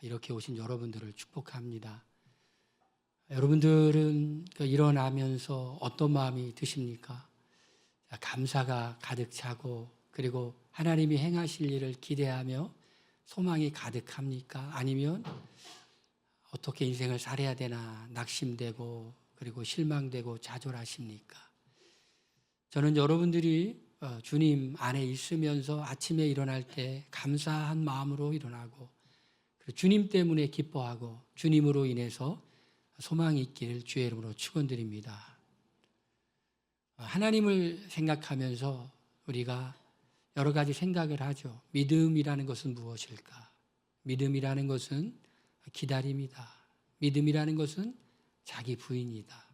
이렇게 오신 여러분들을 축복합니다. 여러분들은 일어나면서 어떤 마음이 드십니까? 감사가 가득 차고 그리고 하나님이 행하실 일을 기대하며 소망이 가득합니까? 아니면 어떻게 인생을 살아야 되나 낙심되고 그리고 실망되고 좌절하십니까? 저는 여러분들이 주님 안에 있으면서 아침에 일어날 때 감사한 마음으로 일어나고 주님 때문에 기뻐하고 주님으로 인해서 소망이 있기를 주의 이름으로 축원드립니다. 하나님을 생각하면서 우리가 여러 가지 생각을 하죠. 믿음이라는 것은 무엇일까? 믿음이라는 것은 기다림이다. 믿음이라는 것은 자기 부인이다.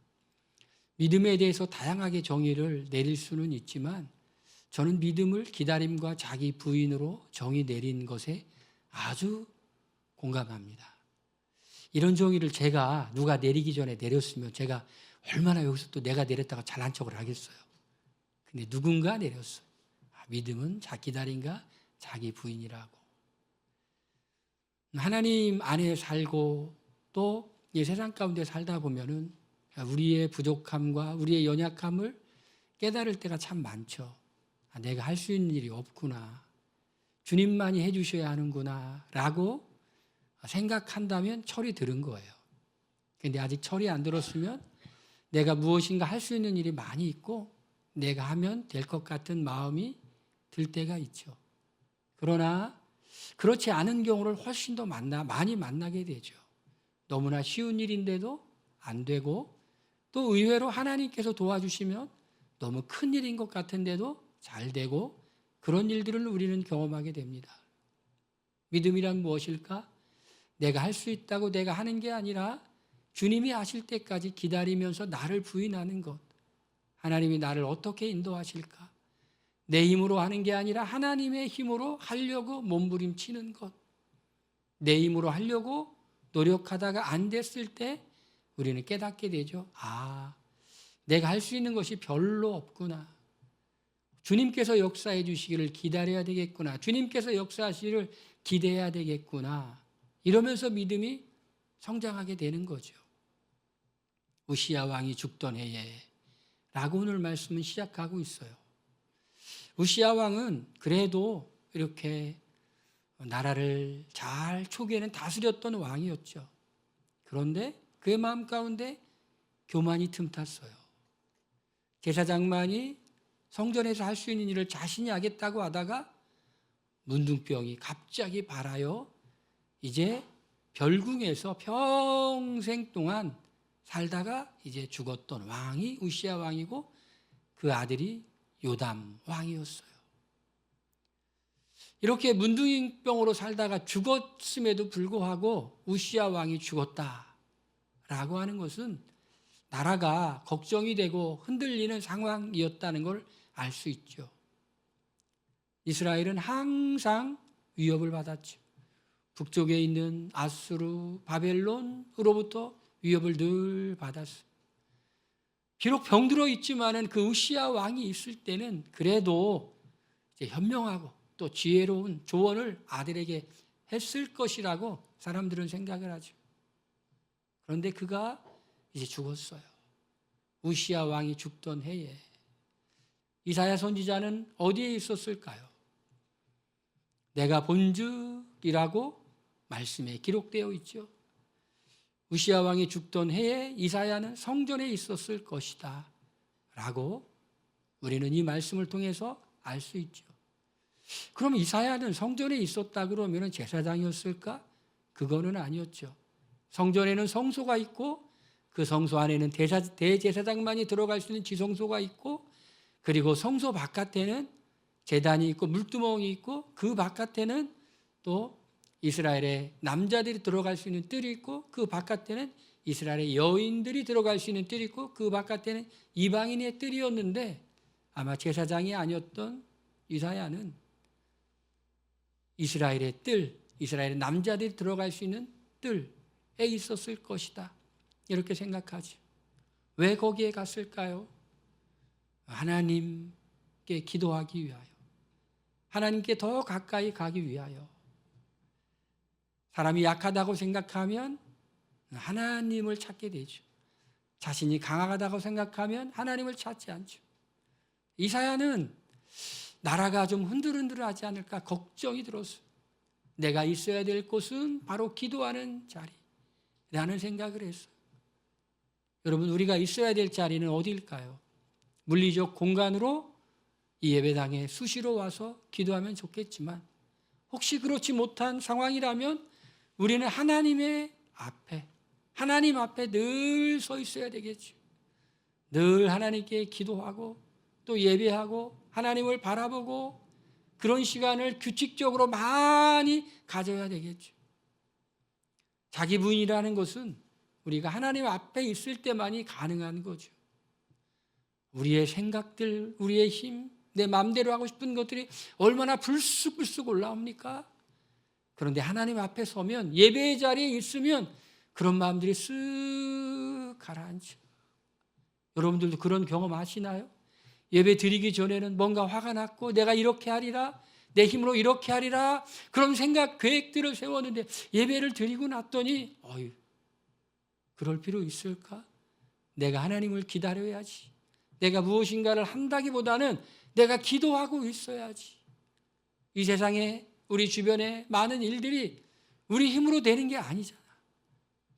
믿음에 대해서 다양하게 정의를 내릴 수는 있지만 저는 믿음을 기다림과 자기 부인으로 정의 내린 것에 아주 공감합니다. 이런 정의를 제가 누가 내리기 전에 내렸으면 제가 얼마나 여기서 또 내가 내렸다가 잘난 척을 하겠어요. 근데 누군가 내렸어요. 믿음은 기다림과 자기 부인이라고. 하나님 안에 살고 또 이 세상 가운데 살다 보면은 우리의 부족함과 우리의 연약함을 깨달을 때가 참 많죠. 내가 할 수 있는 일이 없구나. 주님만이 해주셔야 하는구나 라고 생각한다면 철이 들은 거예요. 근데 아직 철이 안 들었으면 내가 무엇인가 할 수 있는 일이 많이 있고 내가 하면 될 것 같은 마음이 들 때가 있죠. 그러나 그렇지 않은 경우를 훨씬 더 많이 만나게 되죠. 너무나 쉬운 일인데도 안 되고 또 의외로 하나님께서 도와주시면 너무 큰 일인 것 같은데도 잘 되고 그런 일들을 우리는 경험하게 됩니다. 믿음이란 무엇일까? 내가 할 수 있다고 내가 하는 게 아니라 주님이 하실 때까지 기다리면서 나를 부인하는 것. 하나님이 나를 어떻게 인도하실까? 내 힘으로 하는 게 아니라 하나님의 힘으로 하려고 몸부림치는 것. 내 힘으로 하려고 노력하다가 안 됐을 때 우리는 깨닫게 되죠. 내가 할 수 있는 것이 별로 없구나. 주님께서 역사해 주시기를 기다려야 되겠구나. 주님께서 역사하시기를 기대해야 되겠구나. 이러면서 믿음이 성장하게 되는 거죠. 우시야 왕이 죽던 해에 라고 오늘 말씀은 시작하고 있어요. 우시야 왕은 그래도 이렇게 나라를 잘 초기에는 다스렸던 왕이었죠. 그런데 그의 마음 가운데 교만이 틈탔어요. 제사장만이 성전에서 할 수 있는 일을 자신이 하겠다고 하다가 문둥병이 갑자기 발하여 이제 별궁에서 평생 동안 살다가 이제 죽었던 왕이 우시야 왕이고 그 아들이 요담 왕이었어요. 이렇게 문둥이병으로 살다가 죽었음에도 불구하고 우시야 왕이 죽었다라고 하는 것은 나라가 걱정이 되고 흔들리는 상황이었다는 걸 알 수 있죠. 이스라엘은 항상 위협을 받았죠. 북쪽에 있는 아수르, 바벨론으로부터 위협을 늘 받았어요. 비록 병들어 있지만은 그 우시야 왕이 있을 때는 그래도 이제 현명하고 또 지혜로운 조언을 아들에게 했을 것이라고 사람들은 생각을 하죠. 그런데 그가 이제 죽었어요. 우시야 왕이 죽던 해에 이사야 선지자는 어디에 있었을까요? 내가 본즉이라고 말씀에 기록되어 있죠. 우시야 왕이 죽던 해에 이사야는 성전에 있었을 것이다 라고 우리는 이 말씀을 통해서 알 수 있죠. 그럼 이사야는 성전에 있었다 그러면 제사장이었을까? 그거는 아니었죠. 성전에는 성소가 있고 그 성소 안에는 대제사장만이 들어갈 수 있는 지성소가 있고 그리고 성소 바깥에는 제단이 있고 물두멍이 있고 그 바깥에는 또 이스라엘의 남자들이 들어갈 수 있는 뜰이 있고 그 바깥에는 이스라엘의 여인들이 들어갈 수 있는 뜰이 있고 그 바깥에는 이방인의 뜰이었는데 아마 제사장이 아니었던 이사야는 이스라엘의 뜰, 이스라엘의 남자들이 들어갈 수 있는 뜰에 있었을 것이다. 이렇게 생각하죠. 왜 거기에 갔을까요? 하나님께 기도하기 위하여, 하나님께 더 가까이 가기 위하여. 사람이 약하다고 생각하면 하나님을 찾게 되죠. 자신이 강하다고 생각하면 하나님을 찾지 않죠. 이사야는 나라가 좀 흔들흔들하지 않을까 걱정이 들었어요. 내가 있어야 될 곳은 바로 기도하는 자리라는 생각을 했어요. 여러분, 우리가 있어야 될 자리는 어디일까요? 물리적 공간으로 이 예배당에 수시로 와서 기도하면 좋겠지만 혹시 그렇지 못한 상황이라면 우리는 하나님 앞에 늘 서 있어야 되겠죠. 늘 하나님께 기도하고 또 예배하고 하나님을 바라보고 그런 시간을 규칙적으로 많이 가져야 되겠죠. 자기 부인이라는 것은 우리가 하나님 앞에 있을 때만이 가능한 거죠. 우리의 생각들, 우리의 힘, 내 마음대로 하고 싶은 것들이 얼마나 불쑥불쑥 올라옵니까? 그런데 하나님 앞에 서면, 예배의 자리에 있으면 그런 마음들이 쓱 가라앉죠. 여러분들도 그런 경험 하시나요? 예배 드리기 전에는 뭔가 화가 났고 내가 이렇게 하리라, 내 힘으로 이렇게 하리라, 그런 생각, 계획들을 세웠는데 예배를 드리고 났더니 그럴 필요 있을까? 내가 하나님을 기다려야지. 내가 무엇인가를 한다기보다는 내가 기도하고 있어야지. 이 세상에 우리 주변에 많은 일들이 우리 힘으로 되는 게 아니잖아.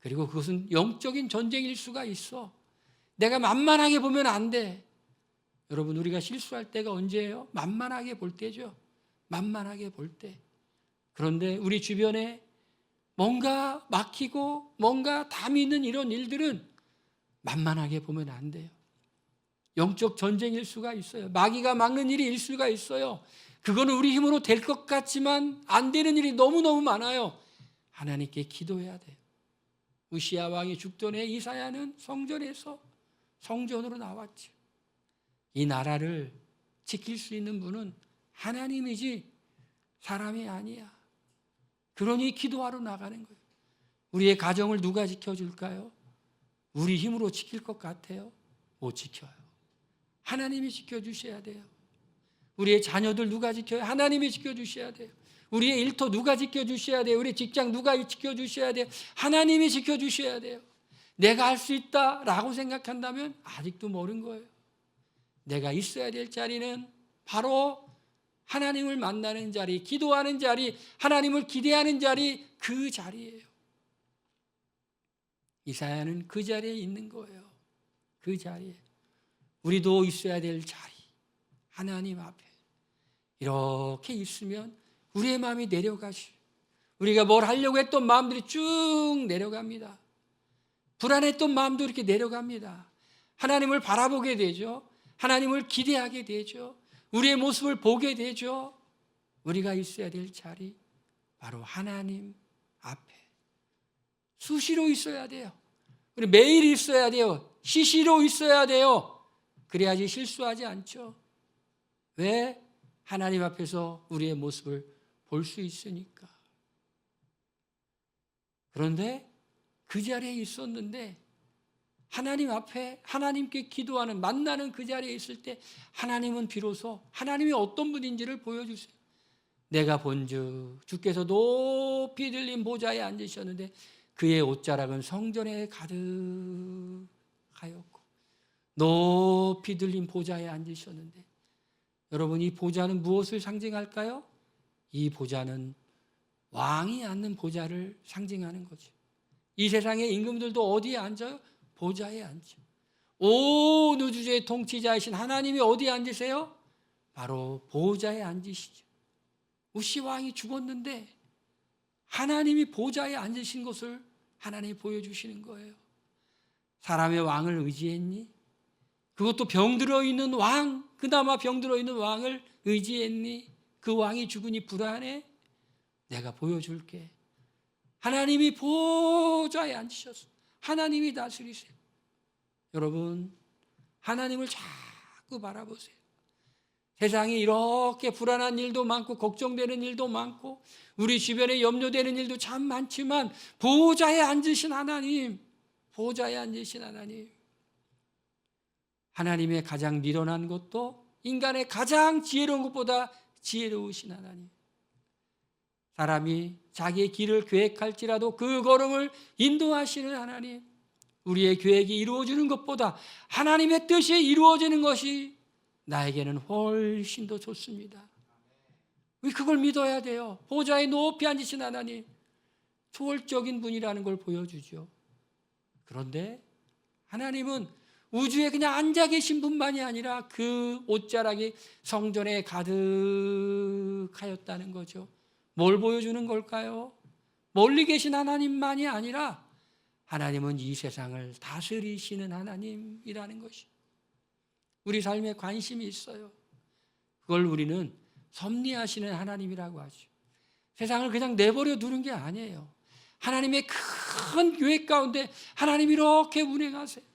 그리고 그것은 영적인 전쟁일 수가 있어. 내가 만만하게 보면 안 돼. 여러분, 우리가 실수할 때가 언제예요? 만만하게 볼 때죠. 만만하게 볼 때. 그런데 우리 주변에 뭔가 막히고 뭔가 담이 있는 이런 일들은 만만하게 보면 안 돼요. 영적 전쟁일 수가 있어요. 마귀가 막는 일이 일 수가 있어요. 그거는 우리 힘으로 될 것 같지만 안 되는 일이 너무너무 많아요. 하나님께 기도해야 돼요. 우시야 왕이 죽던 해 이사야는 성전에서 성전으로 나왔죠. 이 나라를 지킬 수 있는 분은 하나님이지 사람이 아니야. 그러니 기도하러 나가는 거예요. 우리의 가정을 누가 지켜줄까요? 우리 힘으로 지킬 것 같아요? 못 지켜요. 하나님이 지켜주셔야 돼요. 우리의 자녀들 누가 지켜요? 하나님이 지켜주셔야 돼요. 우리의 일터 누가 지켜주셔야 돼요? 우리 직장 누가 지켜주셔야 돼요? 하나님이 지켜주셔야 돼요. 내가 할 수 있다라고 생각한다면 아직도 모르는 거예요. 내가 있어야 될 자리는 바로 하나님을 만나는 자리, 기도하는 자리, 하나님을 기대하는 자리, 그 자리예요. 이사야는 그 자리에 있는 거예요. 그 자리에. 우리도 있어야 될 자리, 하나님 앞에 이렇게 있으면 우리의 마음이 내려가시. 우리가 뭘 하려고 했던 마음들이 쭉 내려갑니다. 불안했던 마음도 이렇게 내려갑니다. 하나님을 바라보게 되죠. 하나님을 기대하게 되죠. 우리의 모습을 보게 되죠. 우리가 있어야 될 자리, 바로 하나님 앞에 수시로 있어야 돼요. 우리 매일 있어야 돼요. 시시로 있어야 돼요. 그래야지 실수하지 않죠. 왜? 하나님 앞에서 우리의 모습을 볼 수 있으니까. 그런데 그 자리에 있었는데 하나님 앞에 하나님께 기도하는, 만나는 그 자리에 있을 때 하나님은 비로소 하나님이 어떤 분인지를 보여주세요. 내가 본즉 주께서 높이 들린 보좌에 앉으셨는데 그의 옷자락은 성전에 가득하였고, 높이 들린 보좌에 앉으셨는데, 여러분, 이 보좌는 무엇을 상징할까요? 이 보좌는 왕이 앉는 보좌를 상징하는 거죠. 이 세상의 임금들도 어디에 앉아요? 보좌에 앉죠. 온 우주의 통치자이신 하나님이 어디에 앉으세요? 바로 보좌에 앉으시죠. 우시 왕이 죽었는데 하나님이 보좌에 앉으신 것을 하나님이 보여주시는 거예요. 사람의 왕을 의지했니? 그것도 병들어 있는 왕, 그나마 병들어 있는 왕을 의지했니? 그 왕이 죽으니 불안해? 내가 보여줄게. 하나님이 보좌에 앉으셨어. 하나님이 다스리세요. 여러분, 하나님을 자꾸 바라보세요. 세상에 이렇게 불안한 일도 많고 걱정되는 일도 많고 우리 주변에 염려되는 일도 참 많지만 보좌에 앉으신 하나님, 보좌에 앉으신 하나님, 하나님의 가장 미련한 것도 인간의 가장 지혜로운 것보다 지혜로우신 하나님. 사람이 자기의 길을 계획할지라도 그 걸음을 인도하시는 하나님, 우리의 계획이 이루어지는 것보다 하나님의 뜻이 이루어지는 것이 나에게는 훨씬 더 좋습니다. 우리 그걸 믿어야 돼요. 보좌에 높이 앉으신 하나님, 초월적인 분이라는 걸 보여주죠. 그런데 하나님은 우주에 그냥 앉아 계신 분만이 아니라 그 옷자락이 성전에 가득하였다는 거죠. 뭘 보여주는 걸까요? 멀리 계신 하나님만이 아니라 하나님은 이 세상을 다스리시는 하나님이라는 것이 우리 삶에 관심이 있어요. 그걸 우리는 섭리하시는 하나님이라고 하죠. 세상을 그냥 내버려 두는 게 아니에요. 하나님의 큰 계획 가운데 하나님이 이렇게 운행하세요.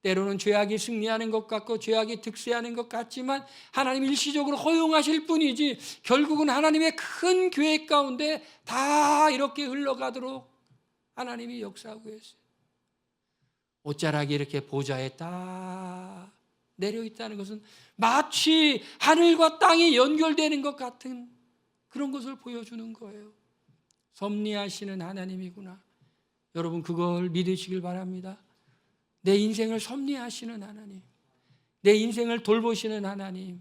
때로는 죄악이 승리하는 것 같고 죄악이 득세하는 것 같지만 하나님 일시적으로 허용하실 뿐이지 결국은 하나님의 큰 계획 가운데 다 이렇게 흘러가도록 하나님이 역사하고 계세요. 옷자락이 이렇게 보좌에 딱 내려 있다는 것은 마치 하늘과 땅이 연결되는 것 같은 그런 것을 보여주는 거예요. 섭리하시는 하나님이구나. 여러분 그걸 믿으시길 바랍니다. 내 인생을 섭리하시는 하나님, 내 인생을 돌보시는 하나님,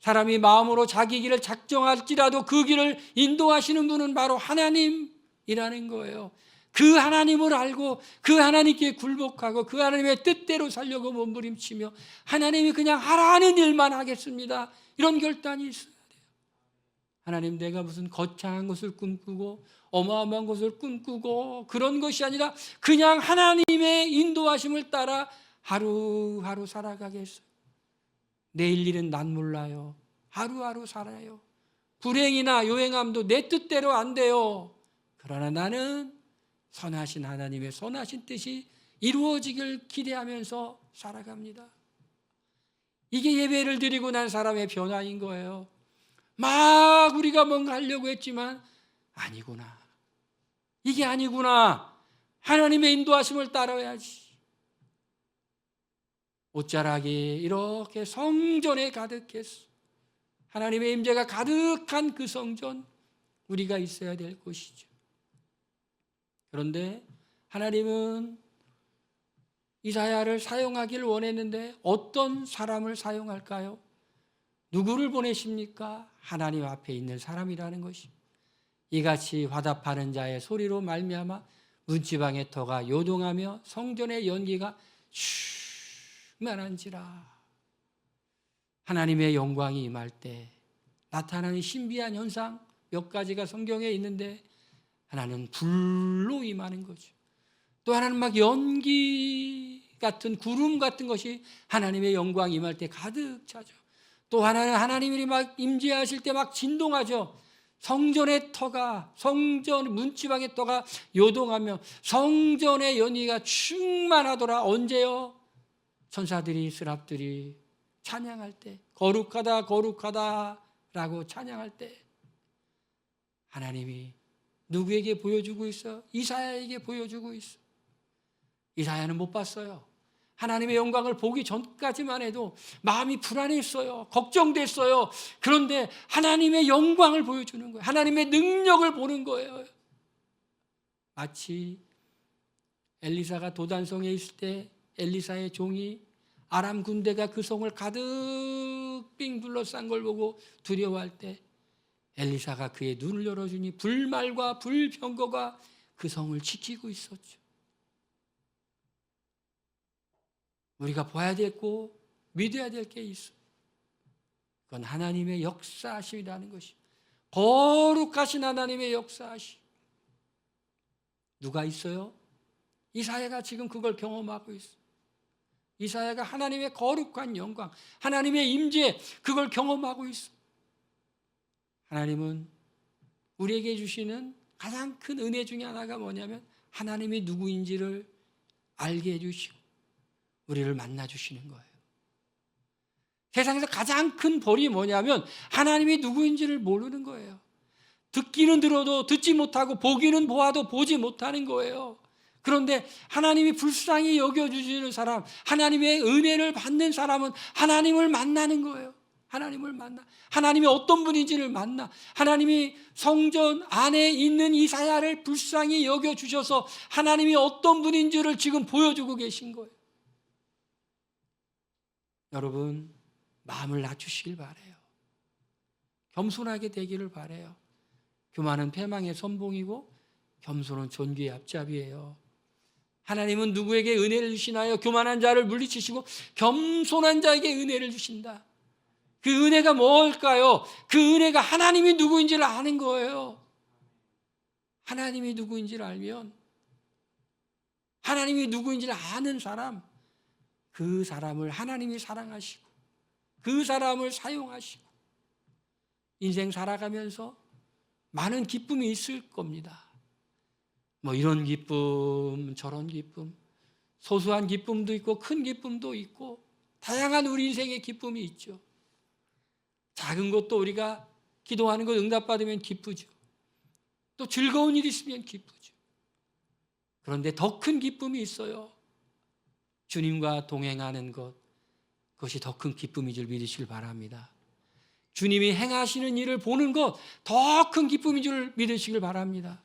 사람이 마음으로 자기 길을 작정할지라도 그 길을 인도하시는 분은 바로 하나님이라는 거예요. 그 하나님을 알고 그 하나님께 굴복하고 그 하나님의 뜻대로 살려고 몸부림치며 하나님이 그냥 하라는 일만 하겠습니다, 이런 결단이 있어야 돼요. 하나님, 내가 무슨 거창한 것을 꿈꾸고 어마어마한 것을 꿈꾸고 그런 것이 아니라 그냥 하나님의 인도하심을 따라 하루하루 살아가겠어요. 내일 일은 난 몰라요. 하루하루 살아요. 불행이나 요행함도 내 뜻대로 안 돼요. 그러나 나는 선하신 하나님의 선하신 뜻이 이루어지길 기대하면서 살아갑니다. 이게 예배를 드리고 난 사람의 변화인 거예요. 막 우리가 뭔가 하려고 했지만 아니구나, 이게 아니구나, 하나님의 인도하심을 따라야지. 옷자락이 이렇게 성전에 가득했어. 하나님의 임재가 가득한 그 성전, 우리가 있어야 될 곳이죠. 그런데 하나님은 이사야를 사용하길 원했는데 어떤 사람을 사용할까요? 누구를 보내십니까? 하나님 앞에 있는 사람이라는 것이. 이같이 화답하는 자의 소리로 말미암아 문지방의 터가 요동하며 성전의 연기가 충만한지라. 하나님의 영광이 임할 때 나타나는 신비한 현상 몇 가지가 성경에 있는데, 하나는 불로 임하는 거죠. 또 하나는 막 연기 같은 구름 같은 것이 하나님의 영광이 임할 때 가득 차죠. 또 하나는 하나님이 막 임재하실 때 막 진동하죠. 성전의 터가, 성전 문지방의 터가 요동하며 성전의 연기가 충만하더라. 언제요? 천사들이, 스랍들이 찬양할 때, 거룩하다 거룩하다 라고 찬양할 때 하나님이 누구에게 보여주고 있어? 이사야에게 보여주고 있어. 이사야는 못 봤어요. 하나님의 영광을 보기 전까지만 해도 마음이 불안했어요. 걱정됐어요. 그런데 하나님의 영광을 보여주는 거예요. 하나님의 능력을 보는 거예요. 마치 엘리사가 도단성에 있을 때 엘리사의 종이 아람 군대가 그 성을 가득 빙 둘러싼 걸 보고 두려워할 때 엘리사가 그의 눈을 열어주니 불말과 불병거가 그 성을 지키고 있었죠. 우리가 봐야 되고 믿어야 될 게 있어. 그건 하나님의 역사하심이라는 것이, 거룩하신 하나님의 역사하심. 누가 있어요? 이사야가 지금 그걸 경험하고 있어. 이사야가 하나님의 거룩한 영광, 하나님의 임재, 그걸 경험하고 있어. 하나님은 우리에게 주시는 가장 큰 은혜 중에 하나가 뭐냐면 하나님이 누구인지를 알게 해주시고 우리를 만나주시는 거예요. 세상에서 가장 큰 벌이 뭐냐면 하나님이 누구인지를 모르는 거예요. 듣기는 들어도 듣지 못하고 보기는 보아도 보지 못하는 거예요. 그런데 하나님이 불쌍히 여겨주시는 사람, 하나님의 은혜를 받는 사람은 하나님을 만나는 거예요. 하나님을 만나. 하나님이 어떤 분인지를 만나. 하나님이 성전 안에 있는 이사야를 불쌍히 여겨주셔서 하나님이 어떤 분인지를 지금 보여주고 계신 거예요. 여러분, 마음을 낮추시길 바라요. 겸손하게 되기를 바라요. 교만은 패망의 선봉이고 겸손은 존귀의 앞잡이에요. 하나님은 누구에게 은혜를 주시나요? 교만한 자를 물리치시고 겸손한 자에게 은혜를 주신다. 그 은혜가 뭘까요? 그 은혜가 하나님이 누구인지를 아는 거예요. 하나님이 누구인지를 알면, 하나님이 누구인지를 아는 사람, 그 사람을 하나님이 사랑하시고 그 사람을 사용하시고 인생 살아가면서 많은 기쁨이 있을 겁니다. 뭐 이런 기쁨, 저런 기쁨, 소소한 기쁨도 있고 큰 기쁨도 있고 다양한 우리 인생의 기쁨이 있죠. 작은 것도 우리가 기도하는 것 응답받으면 기쁘죠. 또 즐거운 일이 있으면 기쁘죠. 그런데 더 큰 기쁨이 있어요. 주님과 동행하는 것, 그것이 더 큰 기쁨인 줄 믿으시길 바랍니다. 주님이 행하시는 일을 보는 것, 더 큰 기쁨인 줄 믿으시길 바랍니다.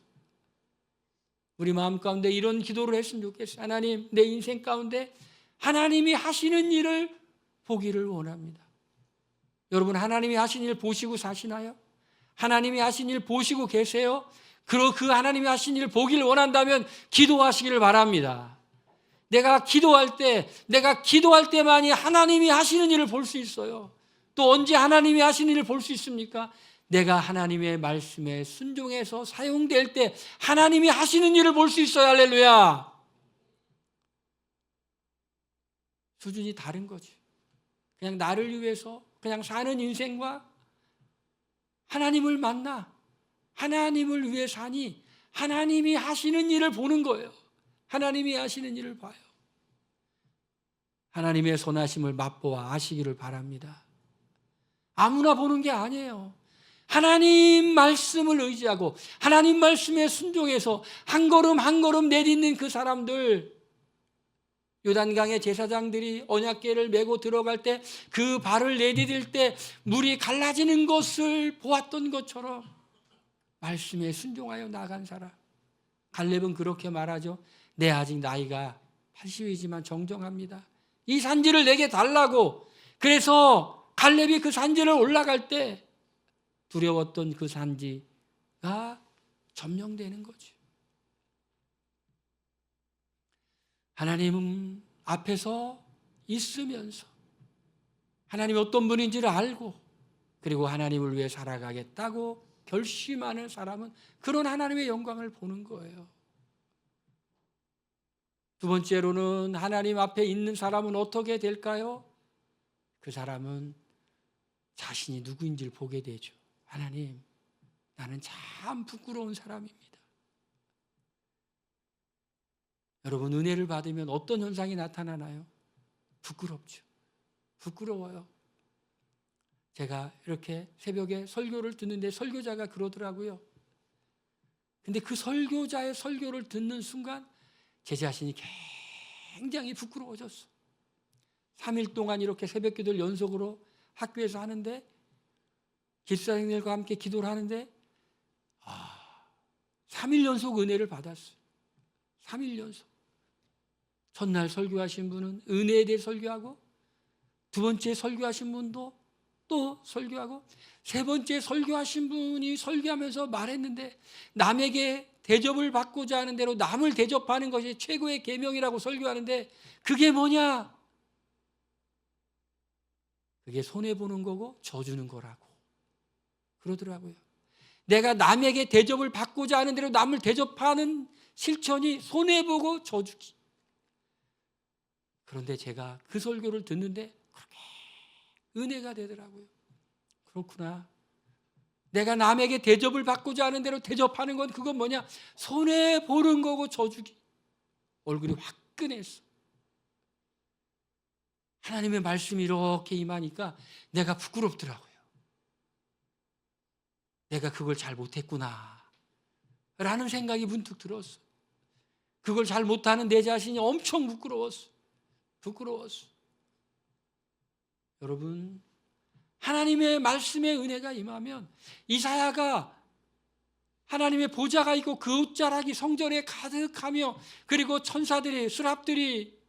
우리 마음 가운데 이런 기도를 했으면 좋겠어요. 하나님, 내 인생 가운데 하나님이 하시는 일을 보기를 원합니다. 여러분, 하나님이 하신 일 보시고 사시나요? 하나님이 하신 일 보시고 계세요? 그 하나님이 하신 일을 보기를 원한다면 기도하시기를 바랍니다. 내가 기도할 때만이 하나님이 하시는 일을 볼 수 있어요. 또 언제 하나님이 하시는 일을 볼 수 있습니까? 내가 하나님의 말씀에 순종해서 사용될 때 하나님이 하시는 일을 볼 수 있어요. 할렐루야. 수준이 다른 거지. 그냥 나를 위해서 그냥 사는 인생과 하나님을 만나 하나님을 위해 사니 하나님이 하시는 일을 보는 거예요. 하나님이 하시는 일을 봐요. 하나님의 선하심을 맛보아 아시기를 바랍니다. 아무나 보는 게 아니에요. 하나님 말씀을 의지하고 하나님 말씀에 순종해서 한 걸음 한 걸음 내딛는 그 사람들, 요단강의 제사장들이 언약궤를 메고 들어갈 때 그 발을 내디딜 때 물이 갈라지는 것을 보았던 것처럼 말씀에 순종하여 나간 사람. 갈렙은 그렇게 말하죠. 내 아직 나이가 80이지만 정정합니다. 이 산지를 내게 달라고. 그래서 갈렙이 그 산지를 올라갈 때 두려웠던 그 산지가 점령되는 거죠. 하나님 앞에서 있으면서 하나님이 어떤 분인지를 알고 그리고 하나님을 위해 살아가겠다고 결심하는 사람은 그런 하나님의 영광을 보는 거예요. 두 번째로는 하나님 앞에 있는 사람은 어떻게 될까요? 그 사람은 자신이 누구인지를 보게 되죠. 하나님, 나는 참 부끄러운 사람입니다. 여러분, 은혜를 받으면 어떤 현상이 나타나나요? 부끄럽죠. 부끄러워요. 제가 이렇게 새벽에 설교를 듣는데 설교자가 그러더라고요. 근데 그 설교자의 설교를 듣는 순간 제 자신이 굉장히 부끄러워졌어. 3일 동안 이렇게 새벽 기도를 연속으로 학교에서 하는데 기숙사생들과 함께 기도를 하는데 3일 연속 은혜를 받았어요. 3일 연속. 첫날 설교하신 분은 은혜에 대해 설교하고 두 번째 설교하신 분도 또 설교하고 세 번째 설교하신 분이 설교하면서 말했는데 남에게 대접을 받고자 하는 대로 남을 대접하는 것이 최고의 계명이라고 설교하는데 그게 뭐냐? 그게 손해보는 거고 져주는 거라고 그러더라고요. 내가 남에게 대접을 받고자 하는 대로 남을 대접하는 실천이 손해보고 져주기. 그런데 제가 그 설교를 듣는데 그렇게 은혜가 되더라고요. 그렇구나. 내가 남에게 대접을 받고자 하는 대로 대접하는 건 그건 뭐냐? 손해보는 거고 져주기. 얼굴이 화끈했어. 하나님의 말씀이 이렇게 임하니까 내가 부끄럽더라고요. 내가 그걸 잘 못했구나 라는 생각이 문득 들었어. 그걸 잘 못하는 내 자신이 엄청 부끄러웠어. 여러분, 하나님의 말씀의 은혜가 임하면 이사야가 하나님의 보좌가 있고 그 옷자락이 성전에 가득하며 그리고 천사들이 수랍들이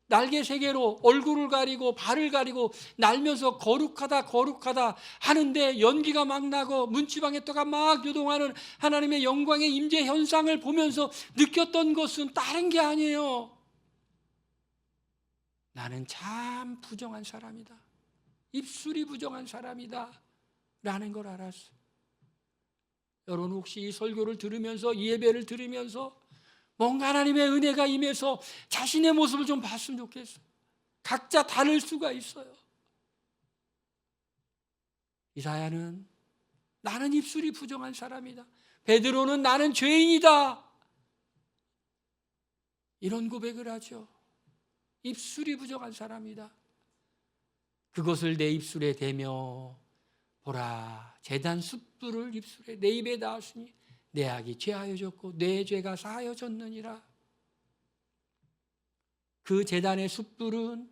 날개 세 개로 얼굴을 가리고 발을 가리고 날면서 거룩하다 거룩하다 하는데 연기가 막 나고 문지방의 떡가 막 요동하는 하나님의 영광의 임재 현상을 보면서 느꼈던 것은 다른 게 아니에요. 나는 참 부정한 사람이다. 입술이 부정한 사람이다 라는 걸 알았어요. 여러분 혹시 이 설교를 들으면서 이 예배를 들으면서 뭔가 하나님의 은혜가 임해서 자신의 모습을 좀 봤으면 좋겠어요. 각자 다를 수가 있어요. 이사야는 나는 입술이 부정한 사람이다. 베드로는 나는 죄인이다. 이런 고백을 하죠. 입술이 부정한 사람이다. 그것을 내 입술에 대며 보라 제단 숯불을 입술에 내 입에 닿았으니 내 악이 죄하여졌고 내 죄가 사하여졌느니라. 그 제단의 숯불은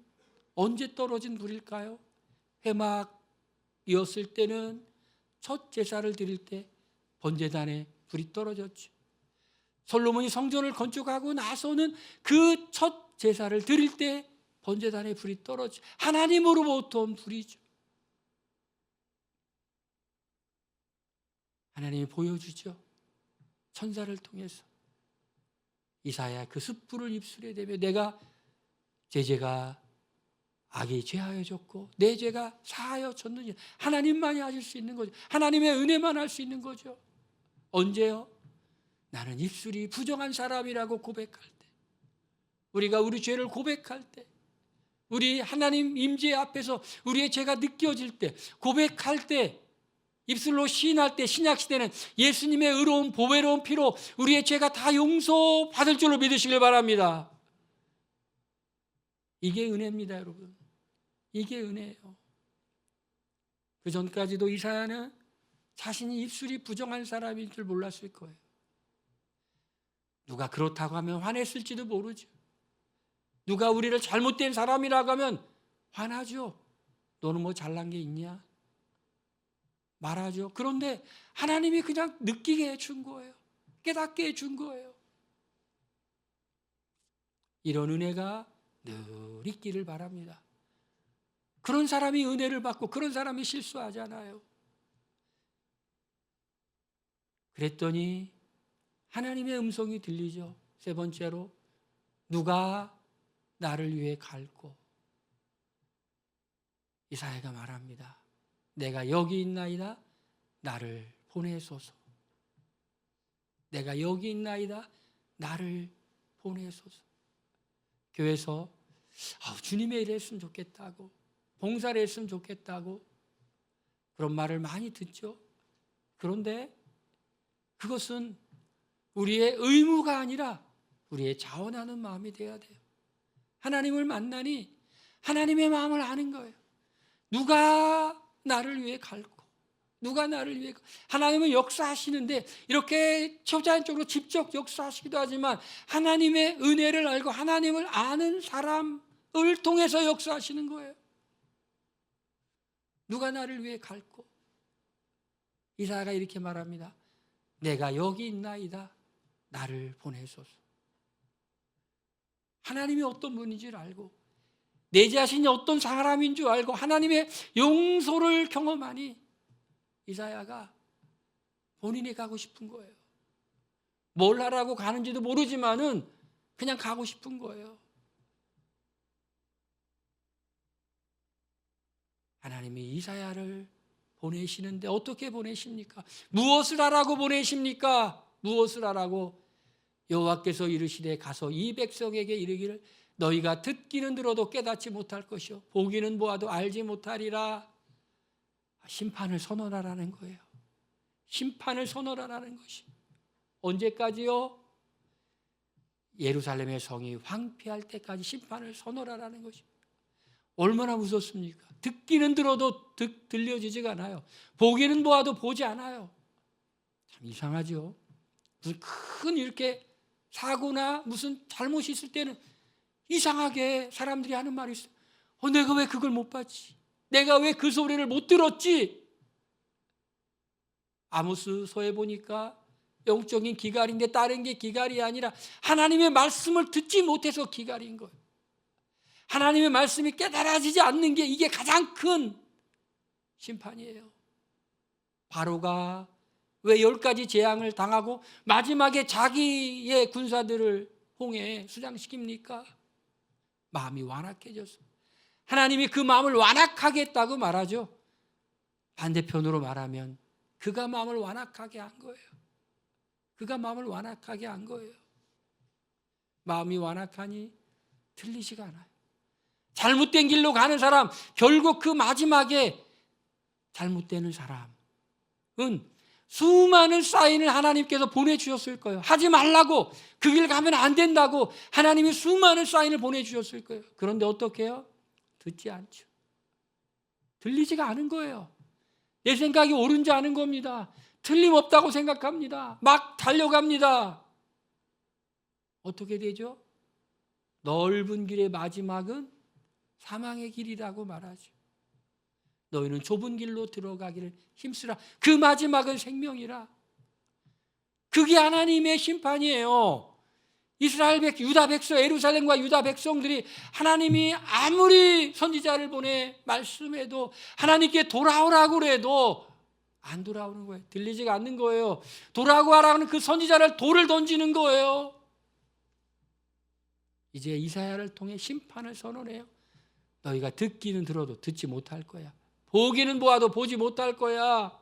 언제 떨어진 불일까요? 회막이었을 때는 첫 제사를 드릴 때 번제단에 불이 떨어졌죠. 솔로몬이 성전을 건축하고 나서는 그 첫 제사를 드릴 때 번제단에 불이 떨어져 하나님으로부터 온 불이죠. 하나님이 보여주죠. 천사를 통해서 이사야 그 숯불을 입술에 대며 내가 제 죄가 악이 죄하여졌고 내 죄가 사하여졌느냐. 하나님만이 하실 수 있는 거죠. 하나님의 은혜만 할 수 있는 거죠. 언제요? 나는 입술이 부정한 사람이라고 고백할 때, 우리가 우리 죄를 고백할 때, 우리 하나님 임재 앞에서 우리의 죄가 느껴질 때, 고백할 때, 입술로 시인할 때, 신약시대는 예수님의 의로운 보배로운 피로 우리의 죄가 다 용서받을 줄로 믿으시길 바랍니다. 이게 은혜입니다, 여러분. 이게 은혜예요. 그 전까지도 이사야는 자신이 입술이 부정한 사람인 줄 몰랐을 거예요. 누가 그렇다고 하면 화냈을지도 모르죠. 누가 우리를 잘못된 사람이라고 하면 화나죠. 너는 뭐 잘난 게 있냐? 말하죠. 그런데 하나님이 그냥 느끼게 해준 거예요. 깨닫게 해준 거예요. 이런 은혜가 늘 있기를 바랍니다. 그런 사람이 은혜를 받고 그런 사람이 실수하잖아요. 그랬더니 하나님의 음성이 들리죠. 세 번째로 누가 나를 위해 갈고. 이사야가 말합니다. 내가 여기 있나이다. 나를 보내소서. 내가 여기 있나이다. 나를 보내소서. 교회에서 주님의 일을 했으면 좋겠다고, 봉사를 했으면 좋겠다고 그런 말을 많이 듣죠. 그런데 그것은 우리의 의무가 아니라 우리의 자원하는 마음이 돼야 돼요. 하나님을 만나니 하나님의 마음을 아는 거예요. 누가 나를 위해 갈고, 누가 나를 위해, 하나님은 역사하시는데 이렇게 초자연적으로 직접 역사하시기도 하지만 하나님의 은혜를 알고 하나님을 아는 사람을 통해서 역사하시는 거예요. 누가 나를 위해 갈고. 이사야가 이렇게 말합니다. 내가 여기 있나이다. 나를 보내소서. 하나님이 어떤 분인지를 알고 내 자신이 어떤 사람인 줄 알고 하나님의 용서를 경험하니 이사야가 본인이 가고 싶은 거예요. 뭘 하라고 가는지도 모르지만은 그냥 가고 싶은 거예요. 하나님이 이사야를 보내시는데 어떻게 보내십니까? 무엇을 하라고 보내십니까? 무엇을 하라고? 여호와께서 이르시되 가서 이 백성에게 이르기를 너희가 듣기는 들어도 깨닫지 못할 것이요 보기는 보아도 알지 못하리라. 심판을 선언하라는 거예요. 심판을 선언하라는 것이. 언제까지요? 예루살렘의 성이 황폐할 때까지 심판을 선언하라는 것입니다. 얼마나 무섭습니까? 듣기는 들어도 들려지지가 않아요. 보기는 보아도 보지 않아요. 참 이상하죠. 무슨 큰 이렇게 사고나 무슨 잘못이 있을 때는 이상하게 사람들이 하는 말이 있어요. 내가 왜 그걸 못 봤지? 내가 왜 그 소리를 못 들었지? 아모스서에 보니까 영적인 기갈인데 다른 게 기갈이 아니라 하나님의 말씀을 듣지 못해서 기갈인 거예요. 하나님의 말씀이 깨달아지지 않는 게 이게 가장 큰 심판이에요. 바로가 왜 10가지 재앙을 당하고 마지막에 자기의 군사들을 홍해에 수장시킵니까? 마음이 완악해져서. 하나님이 그 마음을 완악하겠다고 말하죠. 반대편으로 말하면 그가 마음을 완악하게 한 거예요. 그가 마음을 완악하게 한 거예요. 마음이 완악하니 틀리지가 않아요. 잘못된 길로 가는 사람, 결국 그 마지막에 잘못되는 사람은 수많은 사인을 하나님께서 보내주셨을 거예요. 하지 말라고, 그 길 가면 안 된다고 하나님이 수많은 사인을 보내주셨을 거예요. 그런데 어떻게 해요? 듣지 않죠. 들리지가 않은 거예요. 내 생각이 옳은지 아는 겁니다. 틀림없다고 생각합니다. 막 달려갑니다. 어떻게 되죠? 넓은 길의 마지막은 사망의 길이라고 말하죠. 너희는 좁은 길로 들어가기를 힘쓰라. 그 마지막은 생명이라. 그게 하나님의 심판이에요. 이스라엘 유다 백성, 예루살렘과 유다 백성들이 하나님이 아무리 선지자를 보내 말씀해도 하나님께 돌아오라고 그래도 안 돌아오는 거예요. 들리지가 않는 거예요. 돌아오고 하라는 그 선지자를 돌을 던지는 거예요. 이제 이사야를 통해 심판을 선언해요. 너희가 듣기는 들어도 듣지 못할 거야. 보기는 보아도 보지 못할 거야.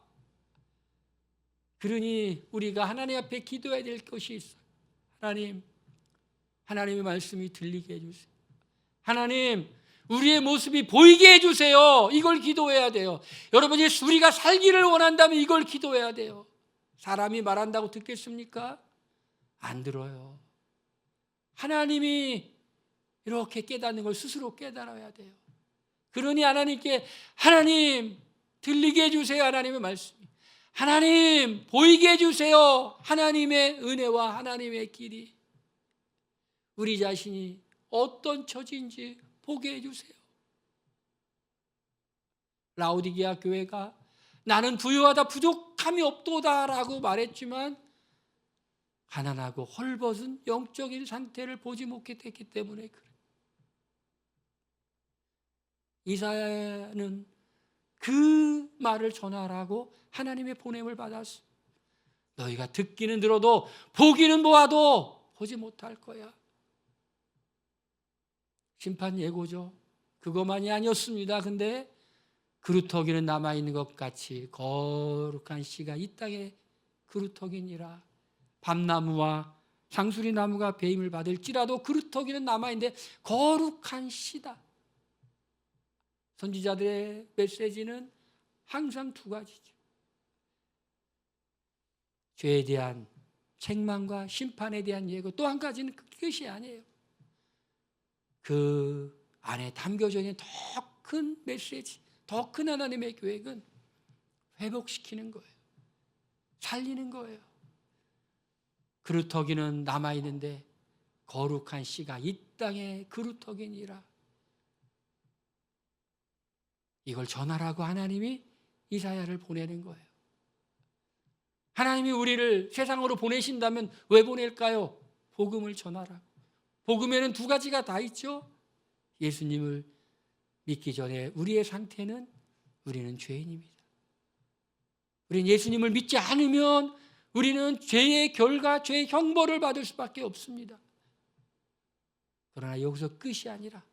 그러니 우리가 하나님 앞에 기도해야 될 것이 있어요. 하나님, 하나님의 말씀이 들리게 해주세요. 하나님, 우리의 모습이 보이게 해주세요. 이걸 기도해야 돼요. 여러분이 우리가 살기를 원한다면 이걸 기도해야 돼요. 사람이 말한다고 듣겠습니까? 안 들어요. 하나님이 이렇게 깨닫는 걸 스스로 깨달아야 돼요. 그러니 하나님께 하나님 들리게 해주세요. 하나님의 말씀. 하나님 보이게 해주세요. 하나님의 은혜와 하나님의 길이 우리 자신이 어떤 처지인지 보게 해주세요. 라오디게아 교회가 나는 부유하다 부족함이 없도다라고 말했지만 가난하고 헐벗은 영적인 상태를 보지 못했기 때문에 그래. 이사야는 그 말을 전하라고 하나님의 보냄을 받았어. 너희가 듣기는 들어도 보기는 보아도 보지 못할 거야. 심판 예고죠. 그것만이 아니었습니다. 근데 그루터기는 남아있는 것 같이 거룩한 씨가 이 땅에 그루터기니라. 밤나무와 상수리나무가 배임을 받을지라도 그루터기는 남아있는데 거룩한 씨다. 선지자들의 메시지는 항상 두 가지죠. 죄에 대한 책망과 심판에 대한 예고, 또 한 가지는 그것이 아니에요. 그 안에 담겨져 있는 더 큰 메시지, 더 큰 하나님의 계획은 회복시키는 거예요. 살리는 거예요. 그루터기는 남아있는데 거룩한 씨가 이 땅에 그루터기니라. 이걸 전하라고 하나님이 이사야를 보내는 거예요. 하나님이 우리를 세상으로 보내신다면 왜 보낼까요? 복음을 전하라. 복음에는 두 가지가 다 있죠. 예수님을 믿기 전에 우리의 상태는 우리는 죄인입니다. 우리는 예수님을 믿지 않으면 우리는 죄의 결과, 죄의 형벌을 받을 수밖에 없습니다. 그러나 여기서 끝이 아니라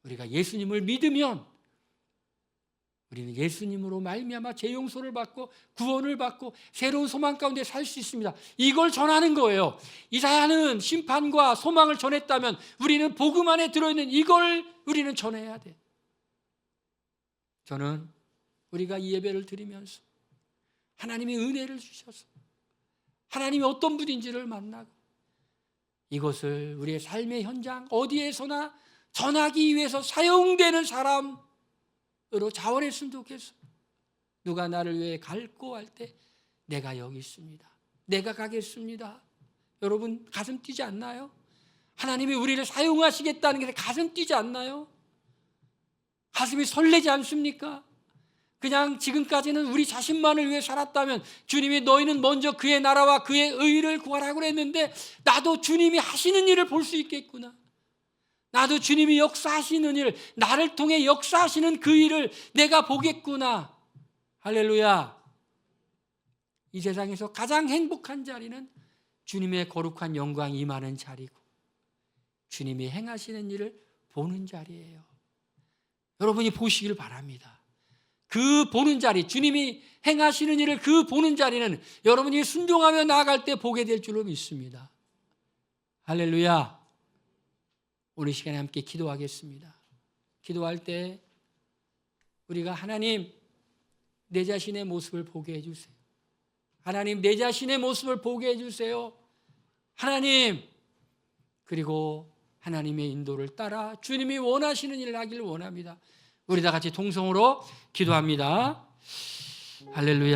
우리가 예수님을 믿으면 우리는 예수님으로 말미암아 죄 용서를 받고 구원을 받고 새로운 소망 가운데 살 수 있습니다. 이걸 전하는 거예요. 이사야는 심판과 소망을 전했다면 우리는 복음 안에 들어있는 이걸 우리는 전해야 돼. 저는 우리가 이 예배를 드리면서 하나님이 은혜를 주셔서 하나님이 어떤 분인지를 만나고 이것을 우리의 삶의 현장 어디에서나 전하기 위해서 사용되는 사람으로 자원했으면 좋겠어. 누가 나를 위해 갈고 할 때 내가 여기 있습니다. 내가 가겠습니다. 여러분 가슴 뛰지 않나요? 하나님이 우리를 사용하시겠다는 게 가슴 뛰지 않나요? 가슴이 설레지 않습니까? 그냥 지금까지는 우리 자신만을 위해 살았다면 주님이 너희는 먼저 그의 나라와 그의 의를 구하라고 그랬는데 나도 주님이 하시는 일을 볼 수 있겠구나. 나도 주님이 역사하시는 일, 나를 통해 역사하시는 그 일을 내가 보겠구나. 할렐루야. 이 세상에서 가장 행복한 자리는 주님의 거룩한 영광이 임하는 자리고 주님이 행하시는 일을 보는 자리예요. 여러분이 보시길 바랍니다. 그 보는 자리, 주님이 행하시는 일을 그 보는 자리는 여러분이 순종하며 나아갈 때 보게 될 줄로 믿습니다. 할렐루야. 오늘 시간에 함께 기도하겠습니다. 기도할 때 우리가 하나님, 내 자신의 모습을 보게 해주세요. 하나님, 내 자신의 모습을 보게 해주세요. 하나님, 그리고 하나님의 인도를 따라 주님이 원하시는 일을 하기를 원합니다. 우리 다 같이 통성으로 기도합니다. 할렐루야.